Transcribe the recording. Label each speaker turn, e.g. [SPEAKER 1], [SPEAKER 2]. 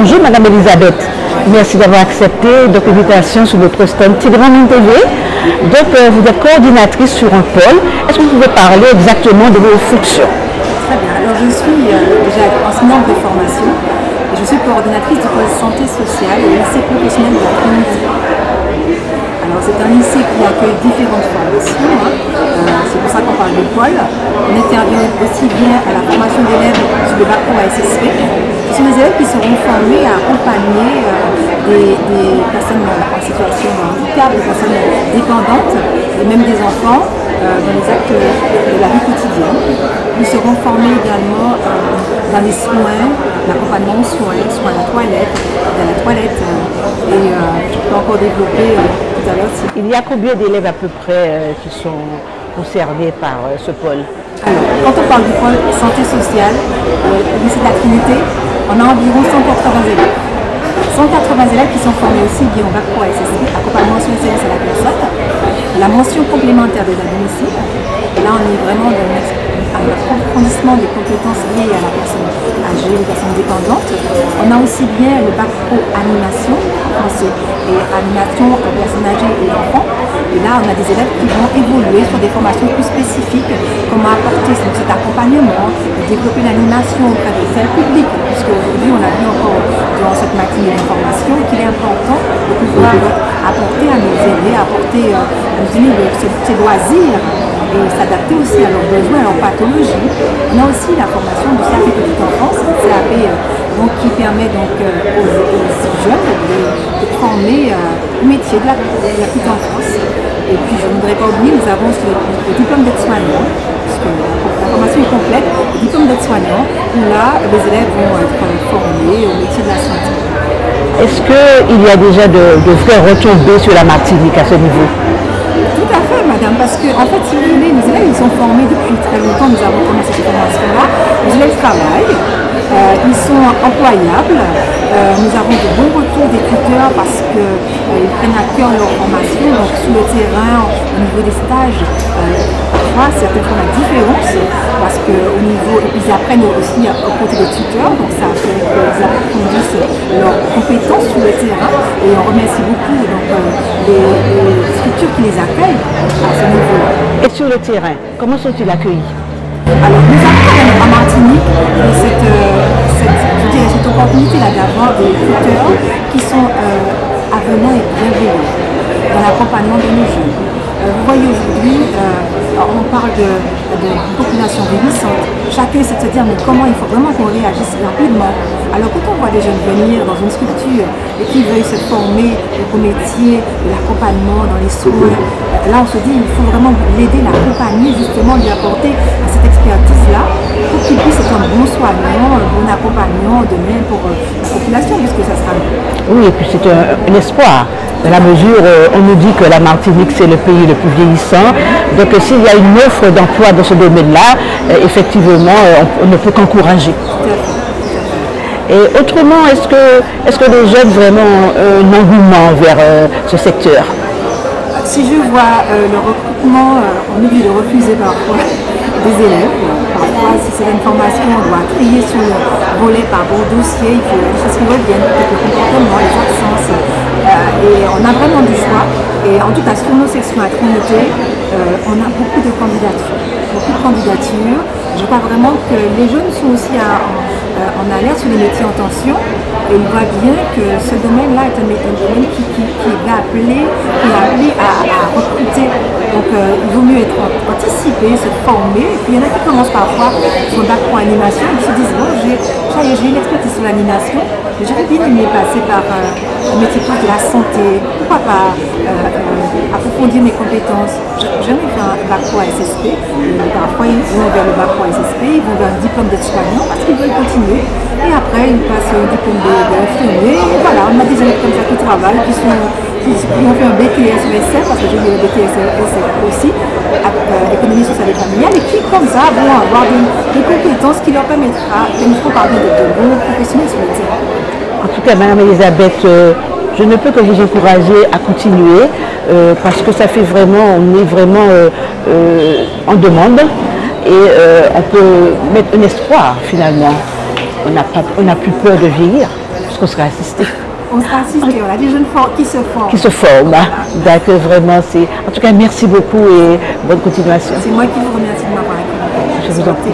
[SPEAKER 1] Bonjour Madame Elisabeth, merci d'avoir accepté l'invitation sur notre stand Tigrane TV. Donc vous êtes coordinatrice sur un pôle. Est-ce que vous pouvez parler exactement de vos fonctions?
[SPEAKER 2] Très bien, alors je suis déjà enseignante de formation et je suis coordinatrice du pôle santé sociale au lycée professionnel de la Trinité. Alors c'est un lycée qui accueille différentes formations, c'est pour ça qu'on parle de pôle. On intervient aussi bien à la formation d'élèves sur le bac pro ASSP. Ce sont des élèves qui seront formés à accompagner des personnes en situation de handicap, des personnes dépendantes et même des enfants dans les actes de la vie quotidienne. Nous serons formés également dans les soins, l'accompagnement aux soins, soins à la toilette, dans la toilette et je peux encore développer tout à l'heure.
[SPEAKER 1] Il y a combien d'élèves à peu près qui sont concernés par ce pôle?
[SPEAKER 2] Alors, quand on parle du pôle santé sociale, au lycée de la Trinité, on a environ 180 élèves. 180 élèves qui sont formés aussi bien au bac pro ASSP, accompagnement soins et services à la personne, la mention complémentaire de la domicile. Et là, on est vraiment dans l'approfondissement des compétences liées à la personne âgée, les personnes dépendantes. On a aussi bien le bac pro animation français et animation aux personnes âgées et enfants. Et là, on a des élèves qui vont évoluer sur des formations plus spécifiques, comment apporter cet accompagnement, développer l'animation auprès des salles publiques, puisque aujourd'hui, on a vu encore durant cette matinée d'information qu'il est important de pouvoir apporter à nos aînés, apporter à nos aînés ces loisirs et s'adapter aussi à leurs besoins, à leurs pathologies. On a aussi la formation du CAP Petite Enfance, CAP donc, qui permet donc, aux jeunes de former au métier de la petite enfance. Et puis je ne voudrais pas oublier, nous avons le diplôme d'aide-soignant, puisque la formation est complète, le diplôme d'aide-soignant, où là les élèves vont être formés au métier de la santé.
[SPEAKER 1] Est-ce qu'il y a déjà de vraies retombées sur la Martinique à ce niveau?
[SPEAKER 2] Tout à fait, madame, parce que en fait, si vous voulez, les élèves ils sont formés depuis très longtemps, nous avons commencé cette formation-là, les élèves travaillent, ils sont employables, nous avons de bons retours des tuteurs parce qu'ils prennent à cœur leur formation, donc sur le terrain, au niveau des stages, parfois certaines font la différence, parce qu'au niveau, et puis ils apprennent aussi au côté des tuteurs, donc ça fait qu'ils approfondissent leurs compétences sur le terrain, et on remercie beaucoup donc, les structures qui les accueillent à ce niveau-là.
[SPEAKER 1] Et sur le terrain, comment sont-ils accueillis?
[SPEAKER 2] Alors, nous avons en Martinique cette opportunité-là d'avoir des tuteurs qui sont avenants et bienveillants dans l'accompagnement de nos jeunes. Vous voyez aujourd'hui, on parle de population vieillissante. Chacun essaie de se dire mais comment il faut vraiment qu'on réagisse rapidement. Alors quand on voit des jeunes venir dans une structure et qui veulent se former au métier de l'accompagnement dans les soins, là on se dit il faut vraiment l'aider, l'accompagner, justement lui apporter cette expertise-là pour qu'il puisse être un bon soignant, un bon accompagnant demain pour la population, puisque ça sera...
[SPEAKER 1] Oui, et puis c'est un espoir. Dans la mesure, on nous dit que la Martinique, c'est le pays le plus vieillissant. Donc s'il y a une offre d'emploi dans ce domaine-là, effectivement, on ne peut qu'encourager. Et autrement, est-ce que les jeunes vraiment un engouement vers ce secteur?
[SPEAKER 2] Si je vois le recrutement, on est obligé de refuser parfois des élèves. Parfois, si c'est une formation, on doit trier sur le volet par bon dossier. Il faut des choses qui reviennent, peut-être le comportement, les absences. Et on a vraiment du choix. Et en tout cas, sur nos sections à Trinité, on a beaucoup de candidatures. Je crois vraiment que les jeunes sont aussi en alerte sur les métiers en tension. Et ils voient bien que ce domaine-là est un domaine qui est appelé à recruter. Donc il vaut mieux être anticipé, se former. Et puis il y en a qui commencent parfois sur le bac pro animation et qui se disent bon, j'ai une expertise sur l'animation, mais j'aurais bien aimé passer par un métier plus de la santé. Pourquoi pas approfondir mes compétences. J'ai jamais fait un bac pro ASSP. Parfois ils vont vers le bac pro ASSP, ils vont vers un diplôme d'aide-soignant parce qu'ils veulent continuer. Et après ils passent au diplôme d'infirmier. Et voilà, on a des élèves comme ça qui travaillent, qui ont fait un BTS ESF, parce que j'ai eu le BTS ESF aussi, économie sociale et familiale, et qui comme ça vont avoir des compétences qui leur permettront d'être de bons professionnels sur le terrain.
[SPEAKER 1] En tout cas, Madame Elisabeth, je ne peux que vous encourager à continuer parce que ça fait vraiment, on est vraiment en demande et on peut mettre un espoir finalement. On n'a plus peur de vieillir. pense qu'on sera assisté.
[SPEAKER 2] On sera assisté, on a des jeunes qui se forment.
[SPEAKER 1] Qui se forment. Hein. D'accord, vraiment, c'est... En tout cas, merci beaucoup et bonne continuation.
[SPEAKER 2] C'est moi qui vous remercie de m'avoir écouté.
[SPEAKER 1] Je vous en prie.